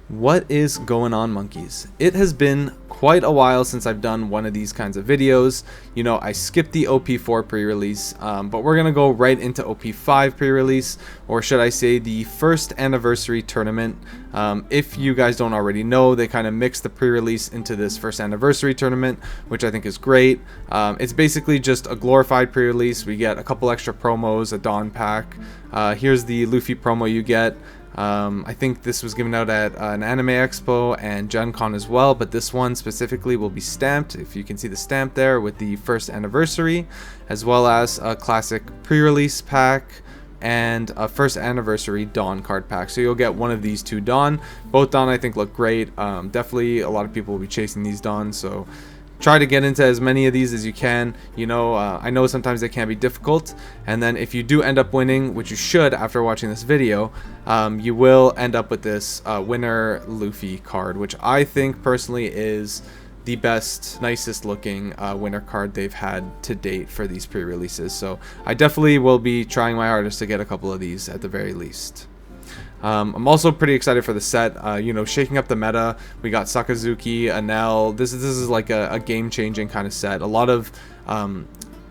What is going on, monkeys? It has been quite a while since I've done one of these kinds of videos. You know, I skipped the OP-4 pre-release, but we're gonna go right into OP-5 pre-release, or should I say the first anniversary tournament. If you guys don't already know, they kind of mixed the pre-release into this first anniversary tournament, which I think is great. It's basically just a glorified pre-release. We get a couple extra promos, a Dawn pack. Here's the Luffy promo you get. I think this was given out at an anime expo and Gen Con as well, but this one specifically will be stamped, if you can see the stamp there, with the first anniversary, as well as a classic pre-release pack and a first anniversary Dawn card pack. So you'll get one of these two Dawn. Both Dawn I think look great. Definitely a lot of people will be chasing these Dawn, so try to get into as many of these as you can. You know, I know sometimes they can be difficult, and then if you do end up winning, which you should after watching this video, you will end up with this winner Luffy card, which I think personally is the best, nicest looking winner card they've had to date for these pre-releases. So I definitely will be trying my hardest to get a couple of these at the very least. I'm also pretty excited for the set. You know, shaking up the meta. We got Sakazuki, Anel. This is like a game-changing kind of set. A lot of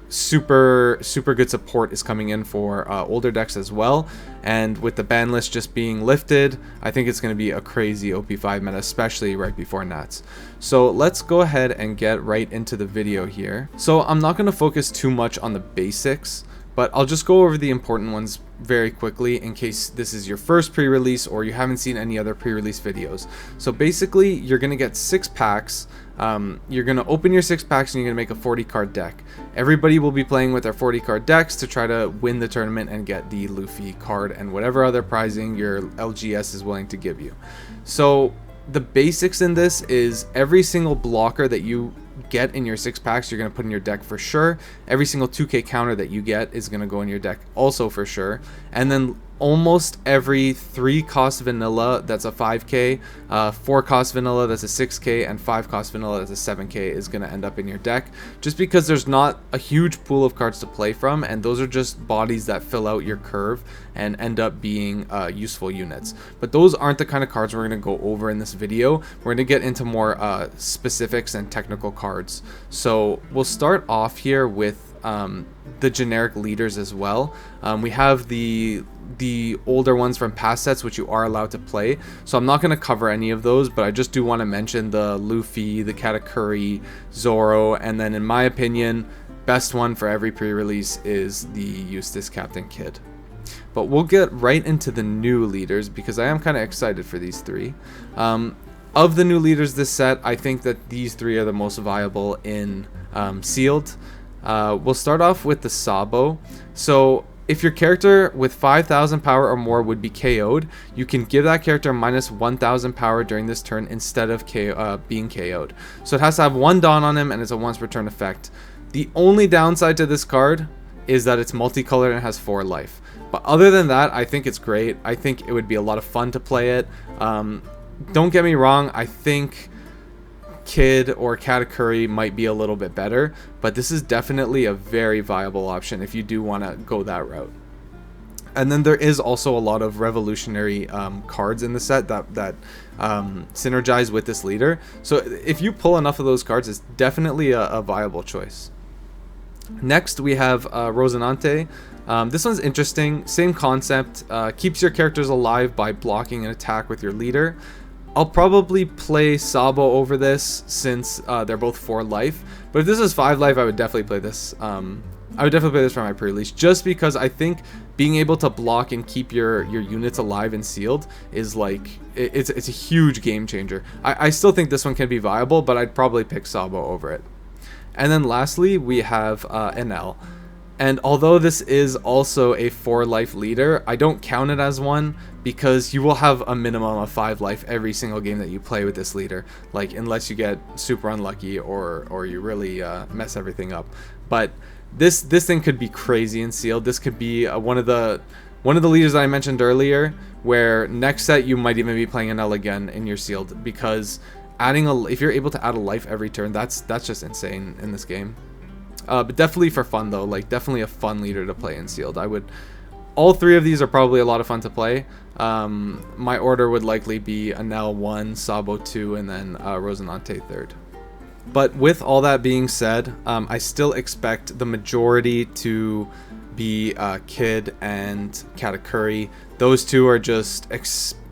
super good support is coming in for older decks as well. And with the ban list just being lifted, I think it's going to be a crazy OP-5 meta, especially right before Nats. So let's go ahead and get right into the video here. So I'm not going to focus too much on the basics, but I'll just go over the important ones very quickly in case this is your first pre-release or you haven't seen any other pre-release videos. So basically, you're going to get 6 packs. You're going to open your 6 packs and you're going to make a 40 card deck. Everybody will be playing with their 40 card decks to try to win the tournament and get the Luffy card and whatever other prizing your LGS is willing to give you. So the basics in this is every single blocker that you get in your 6 packs you're going to put in your deck for sure. Every single 2k counter that you get is going to go in your deck also for sure. And then almost every 3 cost vanilla that's a 5k, 4 cost vanilla that's a 6k, and 5 cost vanilla that's a 7k is going to end up in your deck, just because there's not a huge pool of cards to play from, and those are just bodies that fill out your curve and end up being useful units. But those aren't the kind of cards we're going to go over in this video. We're going to get into more specifics and technical cards. So we'll start off here with the generic leaders as well. We have the older ones from past sets, which you are allowed to play, so I'm not going to cover any of those, but I just do want to mention the Luffy, the Katakuri, Zoro, and then in my opinion, best one for every pre-release is the Eustace Captain Kidd. But we'll get right into the new leaders because I am kind of excited for these 3. Of the new leaders this set, I think that these 3 are the most viable in sealed. We'll start off with the Sabo. So if your character with 5,000 power or more would be KO'd, you can give that character minus 1,000 power during this turn instead of being KO'd. So it has to have 1 Dawn on him and it's a once per turn effect. The only downside to this card is that it's multicolored and has 4 life. But other than that, I think it's great. I think it would be a lot of fun to play it. Don't get me wrong, I think Kid or Katakuri might be a little bit better, but this is definitely a very viable option if you do want to go that route. And then there is also a lot of revolutionary cards in the set that synergize with this leader. So if you pull enough of those cards, it's definitely a viable choice. Next we have Rosinante. This one's interesting. Same concept. Keeps your characters alive by blocking an attack with your leader. I'll probably play Sabo over this since they're both 4 life. But if this is 5 life, I would definitely play this. I would definitely play this for my pre-release, just because I think being able to block and keep your units alive and sealed is like it's a huge game changer. I still think this one can be viable, but I'd probably pick Sabo over it. And then lastly, we have Enel. And although this is also a 4 life leader, I don't count it as one because you will have a minimum of 5 life every single game that you play with this leader, like unless you get super unlucky or you really mess everything up. But this thing could be crazy in sealed. This could be one of the leaders that I mentioned earlier, where next set you might even be playing Enel again in your sealed, because if you're able to add a life every turn, that's just insane in this game. But definitely for fun though, like definitely a fun leader to play in sealed. I would all three of these are probably a lot of fun to play. My order would likely be Anel 1, Sabo 2, and then Rosinante 3rd. But with all that being said, I still expect the majority to be Kid and Katakuri. Those two are just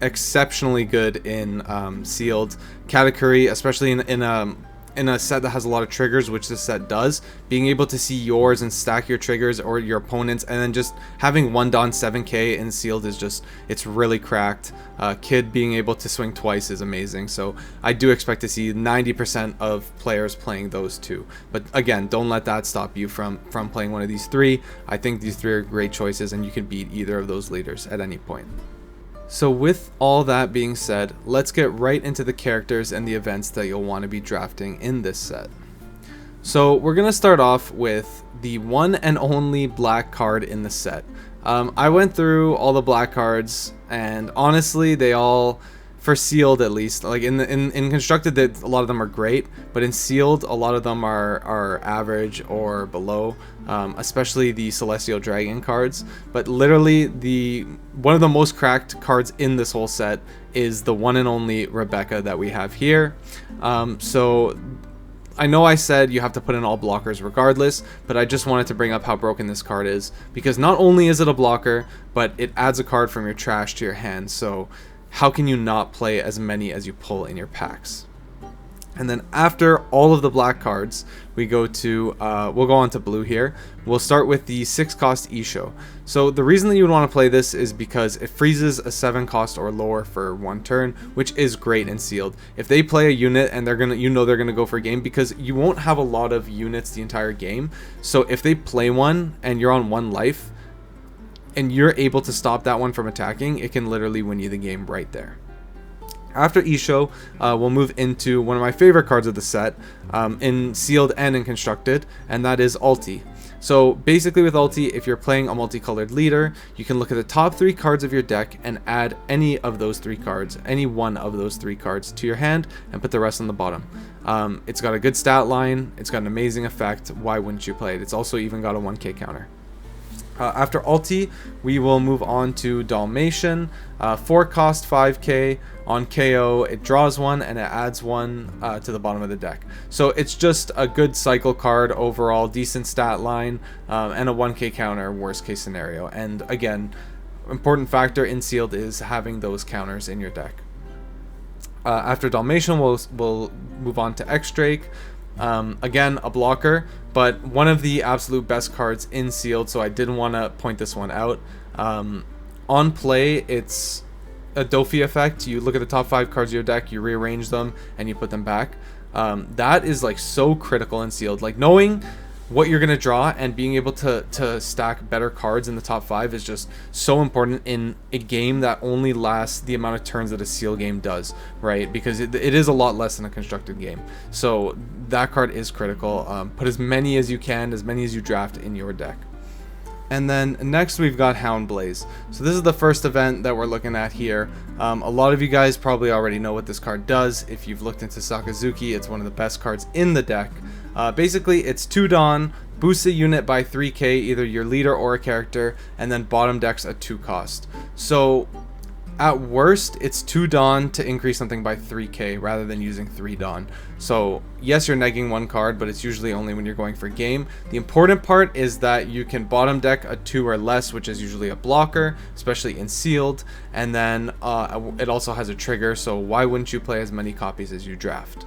exceptionally good in sealed. Katakuri, especially in a set that has a lot of triggers, which this set does, being able to see yours and stack your triggers or your opponents, and then just having 1 Don 7k in sealed is just, it's really cracked. Kid being able to swing twice is amazing, so I do expect to see 90% of players playing those two. But again, don't let that stop you from playing one of these three. I think these three are great choices, and you can beat either of those leaders at any point. So with all that being said, let's get right into the characters and the events that you'll want to be drafting in this set. So we're going to start off with the one and only black card in the set. I went through all the black cards, and honestly, they all, for sealed at least, like in constructed, that a lot of them are great, but in sealed, a lot of them are average or below. Especially the Celestial Dragon cards. But literally, one of the most cracked cards in this whole set is the one and only Rebecca that we have here. So I know I said you have to put in all blockers regardless, but I just wanted to bring up how broken this card is, because not only is it a blocker, but it adds a card from your trash to your hand. So how can you not play as many as you pull in your packs? And then after all of the black cards, we go to, we'll go on to blue here. We'll start with the 6-cost Isho. So the reason that you would want to play this is because it freezes a 7-cost or lower for 1 turn, which is great in sealed. If they play a unit and they're gonna go for a game, because you won't have a lot of units the entire game. So if they play one and you're on 1 life, and you're able to stop that one from attacking, it can literally win you the game right there. After Isho, we'll move into one of my favorite cards of the set, in sealed and in constructed, and that is Ulti. So basically with Ulti, if you're playing a multicolored leader, you can look at the top 3 cards of your deck and add any of those 3 cards, any one of those 3 cards to your hand, and put the rest on the bottom. It's got a good stat line, it's got an amazing effect. Why wouldn't you play it? It's also even got a 1k counter. After Ulti, we will move on to Dalmatian. 4-cost 5k. On KO, it draws 1 and it adds 1 to the bottom of the deck. So it's just a good cycle card overall, decent stat line, and a 1k counter worst case scenario. And again, important factor in sealed is having those counters in your deck. After Dalmatian, we'll move on to X-Drake. Again, a blocker, but one of the absolute best cards in sealed, so I didn't want to point this one out. On play, it's a Dofi effect. You look at the top 5 cards of your deck, you rearrange them, and you put them back. That is like so critical in sealed. Like knowing what you're going to draw and being able to stack better cards in the top 5 is just so important in a game that only lasts the amount of turns that a seal game does, right? Because it is a lot less than a constructed game. So that card is critical. Put as many as you can, as many as you draft in your deck. And then next we've got Houndblaze. So this is the first event that we're looking at here. A lot of you guys probably already know what this card does. If you've looked into Sakazuki, it's one of the best cards in the deck. Basically, it's 2 Dawn, boosts a unit by 3k, either your leader or a character, and then bottom decks at 2 cost. So at worst, it's 2 Dawn to increase something by 3k rather than using 3 Dawn. So yes, you're negging 1 card, but it's usually only when you're going for game. The important part is that you can bottom deck a 2 or less, which is usually a blocker, especially in sealed, and then it also has a trigger, so why wouldn't you play as many copies as you draft?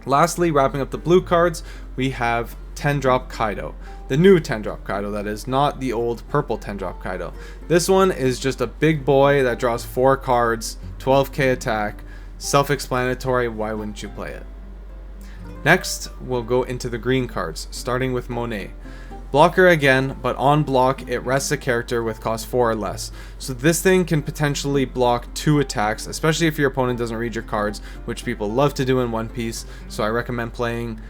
Lastly, wrapping up the blue cards, we have 10-drop Kaido. The new 10-drop Kaido, that is, not the old purple 10-drop Kaido. This one is just a big boy that draws 4 cards, 12k attack, self-explanatory, why wouldn't you play it? Next, we'll go into the green cards, starting with Monet. Blocker again, but on block, it rests a character with cost 4 or less. So this thing can potentially block 2 attacks, especially if your opponent doesn't read your cards, which people love to do in One Piece. So I recommend playing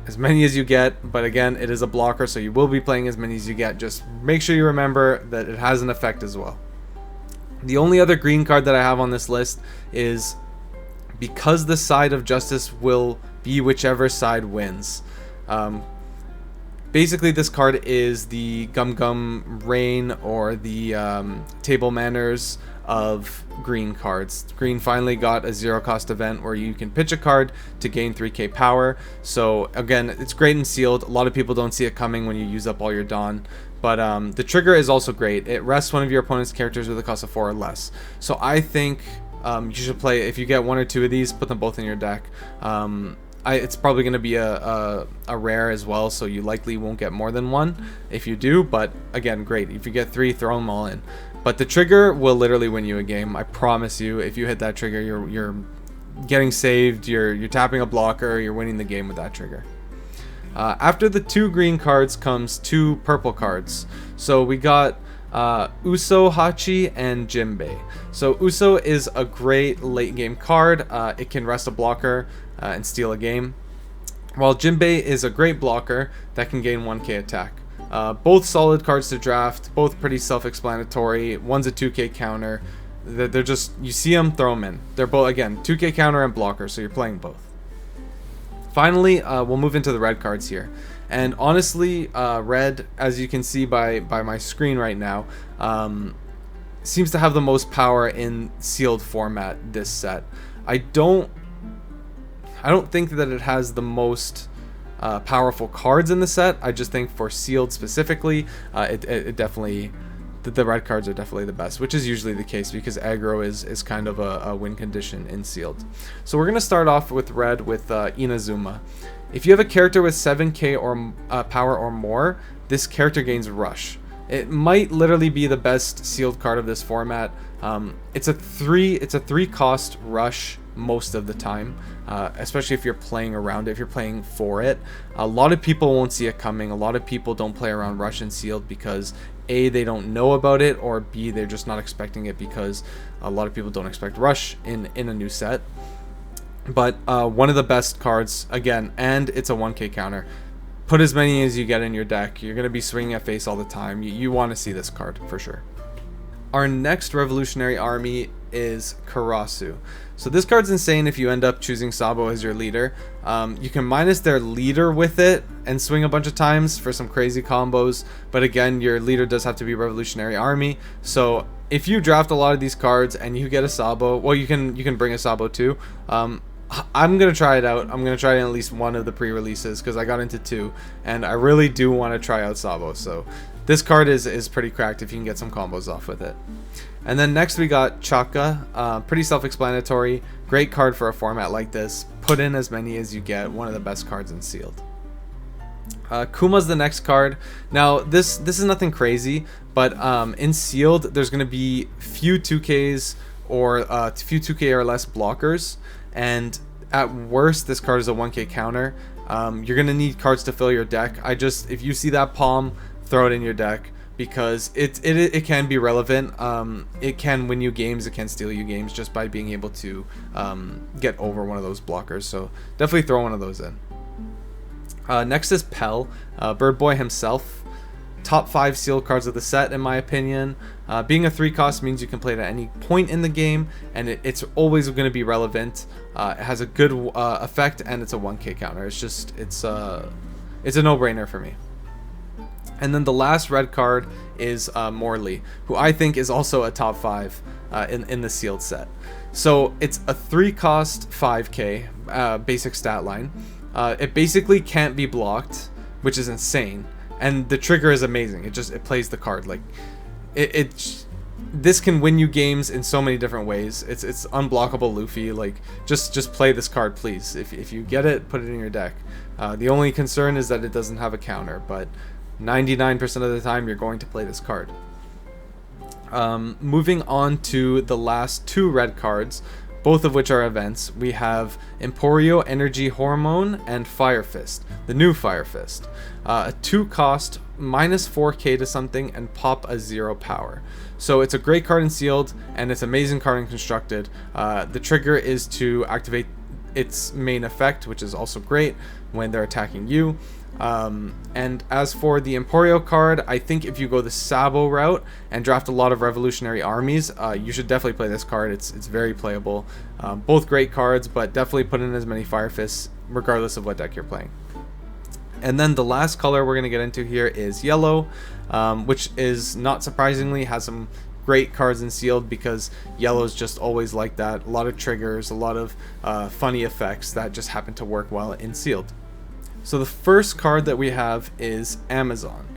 as many as you get, but again, it is a blocker, so you will be playing as many as you get. Just make sure you remember that it has an effect as well. The only other green card that I have on this list is because the side of justice will be whichever side wins. Basically, this card is the Gum Gum Rain or the Table Manners of green cards. Green finally got a 0-cost event where you can pitch a card to gain 3k power. So again, it's great and sealed. A lot of people don't see it coming when you use up all your Dawn. But the trigger is also great. It rests one of your opponent's characters with a cost of 4 or less. So I think you should play, if you get 1 or 2 of these, put them both in your deck. It's probably going to be a rare as well, so you likely won't get more than 1 if you do, but again, great. If you get 3, throw them all in. But the trigger will literally win you a game, I promise you. If you hit that trigger, you're getting saved, you're tapping a blocker, you're winning the game with that trigger. After the 2 green cards comes 2 purple cards. So we got Uso Hachi and Jinbei. So Uso is a great late game card. It can rest a blocker and steal a game, while Jinbei is a great blocker that can gain 1k attack. Both solid cards to draft, both pretty self-explanatory. One's a 2k counter. They're just, you see them, throw them in. They're both, again, 2k counter and blocker, so you're playing both. Finally, we'll move into the red cards here. And honestly, red, as you can see by my screen right now, seems to have the most power in sealed format this set. I don't think that it has the most powerful cards in the set. I just think for sealed specifically, it definitely, the red cards are definitely the best, which is usually the case because aggro is kind of a win condition in sealed. So we're going to start off with red with Inazuma. If you have a character with 7k or power or more, this character gains rush. It might literally be the best sealed card of this format. It's a 3 cost rush most of the time, especially if you're playing around it, if you're playing for it. A lot of people won't see it coming. A lot of people don't play around rush and sealed because A, they don't know about it, or B, they're just not expecting it because a lot of people don't expect rush in a new set. But one of the best cards, again, and it's a 1k counter. Put as many as you get in your deck. You're going to be swinging at face all the time. You want to see this card for sure. Our next revolutionary army is Karasu. So this card's insane if you end up choosing Sabo as your leader. You can minus their leader with it and swing a bunch of times for some crazy combos. But again, your leader does have to be revolutionary army. So if you draft a lot of these cards and you get a Sabo, well, you can bring a Sabo too. I'm going to try it out. I'm going to try it in at least one of the pre-releases because I got into 2 and I really do want to try out Sabo. So this card is pretty cracked if you can get some combos off with it. And then next we got Chaka. Pretty self-explanatory. Great card for a format like this. Put in as many as you get. One of the best cards in sealed. Kuma's the next card. Now this is nothing crazy, but in sealed there's going to be few 2Ks or few 2K or less blockers, and at worst this card is a 1k counter. You're going to need cards to fill your deck. If you see that palm, throw it in your deck because it can be relevant. It can win you games, it can steal you games just by being able to get over one of those blockers. So definitely throw one of those in. Next is Pell, Bird Boy himself. Top 5 sealed cards of the set in my opinion. Being a 3 cost means you can play it at any point in the game, and it's always going to be relevant. It has a good effect, and it's a 1k counter. It's a no-brainer for me. And then the last red card is Morley, who I think is also a top 5 in the sealed set. So it's a 3 cost 5k basic stat line. It basically can't be blocked, which is insane. And the trigger is amazing. It plays the card. Like this can win you games in so many different ways. It's unblockable Luffy. Like just play this card, please. If you get it, put it in your deck. The only concern is that it doesn't have a counter, but 99% of the time you're going to play this card. Moving on to the last 2 red cards, both of which are events. We have Emporio Energy Hormone and Fire Fist, the new Fire Fist. A 2 cost, minus 4k to something, and pop a 0 power. So it's a great card in sealed, and it's an amazing card in constructed. The trigger is to activate its main effect, which is also great when they're attacking you. And as for the Emporio card, I think if you go the Sabo route and draft a lot of revolutionary armies, you should definitely play this card. It's very playable. Both great cards, but definitely put in as many Fire Fists regardless of what deck you're playing. And then the last color we're going to get into here is yellow, which is not surprisingly has some great cards in sealed, because yellow is just always like that. A lot of triggers, a lot of funny effects that just happen to work well in sealed. So the first card that we have is Amazon.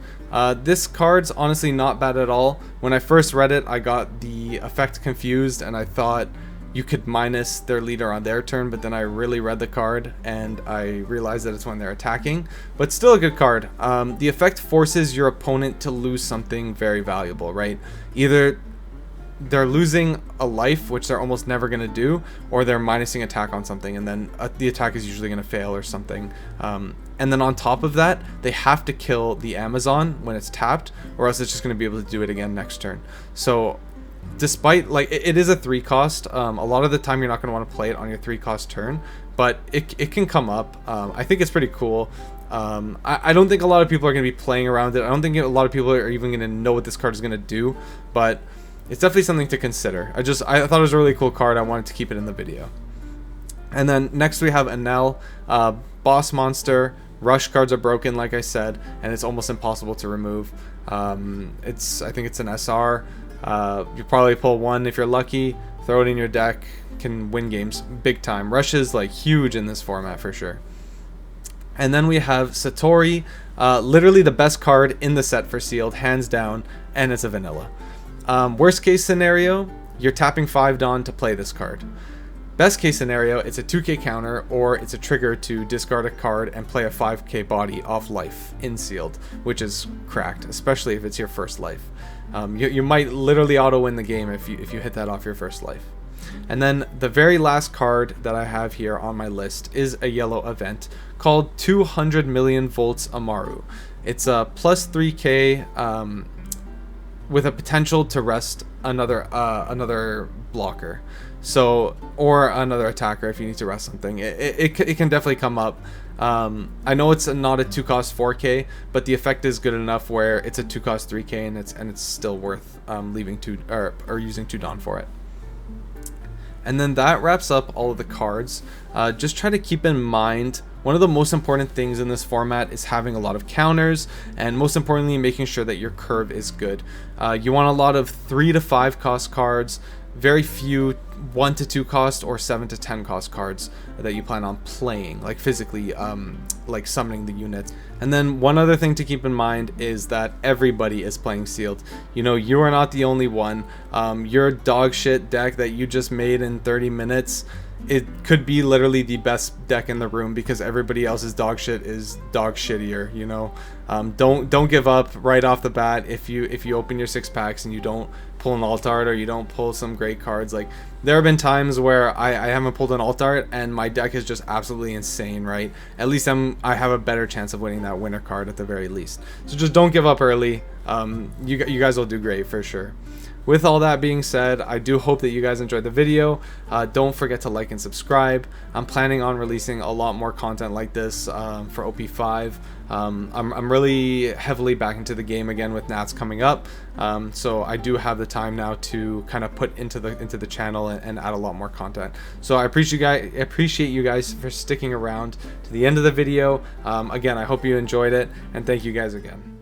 This card's honestly not bad at all. When I first read it, I got the effect confused and I thought you could minus their leader on their turn, but then I really read the card and I realized that it's when they're attacking. But still a good card. The effect forces your opponent to lose something very valuable, right? Either they're losing a life, which they're almost never going to do, or they're minusing attack on something, and then the attack is usually going to fail or something. And then on top of that, they have to kill the Amazon when it's tapped, or else it's just going to be able to do it again next turn. So despite, like, it is a 3 cost, a lot of the time you're not going to want to play it on your 3 cost turn, but it can come up. I think it's pretty cool. I don't think a lot of people are going to be playing around it. I don't think a lot of people are even going to know what this card is going to do, but it's definitely something to consider. I thought it was a really cool card. I wanted to keep it in the video. And then next we have Enel, boss monster. Rush cards are broken, like I said, and it's almost impossible to remove. I think it's an SR. You probably pull 1 if you're lucky, throw it in your deck, can win games big time. Rush is like huge in this format for sure. And then we have Satori, literally the best card in the set for sealed, hands down, and it's a vanilla. Worst case scenario, you're tapping 5 Dawn to play this card. Best case scenario, it's a 2k counter, or it's a trigger to discard a card and play a 5k body off life in sealed, which is cracked, especially if it's your first life. You might literally auto win the game if you hit that off your first life. And then the very last card that I have here on my list is a yellow event called 200 million volts Amaru. It's a plus 3k with a potential to rest another blocker, so, or another attacker if you need to rest something. It can definitely come up. I know it's not a 2 cost 4k, but the effect is good enough where it's a 2 cost 3k and it's still worth leaving 2 or using 2 Dawn for it. And then that wraps up all of the cards. Just try to keep in mind, one of the most important things in this format is having a lot of counters, and most importantly making sure that your curve is good. You want a lot of 3 to 5 cost cards, very few 1 to 2 cost or 7 to 10 cost cards that you plan on playing, like physically like summoning the units. And then one other thing to keep in mind is that everybody is playing sealed. You know, you are not the only one. Your dog shit deck that you just made in 30 minutes, it could be literally the best deck in the room because everybody else's dog shit is dog shittier, you know. Don't give up right off the bat if you open your 6 packs and you don't pull an alt art or you don't pull some great cards. Like, there have been times where I haven't pulled an alt art and my deck is just absolutely insane, right? At least I have a better chance of winning that winner card at the very least. So just don't give up early. You guys will do great for sure. With all that being said, I do hope that you guys enjoyed the video. Don't forget to like and subscribe. I'm planning on releasing a lot more content like this for OP-05. I'm really heavily back into the game again with Nats coming up, so I do have the time now to kind of put into the channel and add a lot more content. So I appreciate you guys for sticking around to the end of the video. Again, I hope you enjoyed it, and thank you guys again.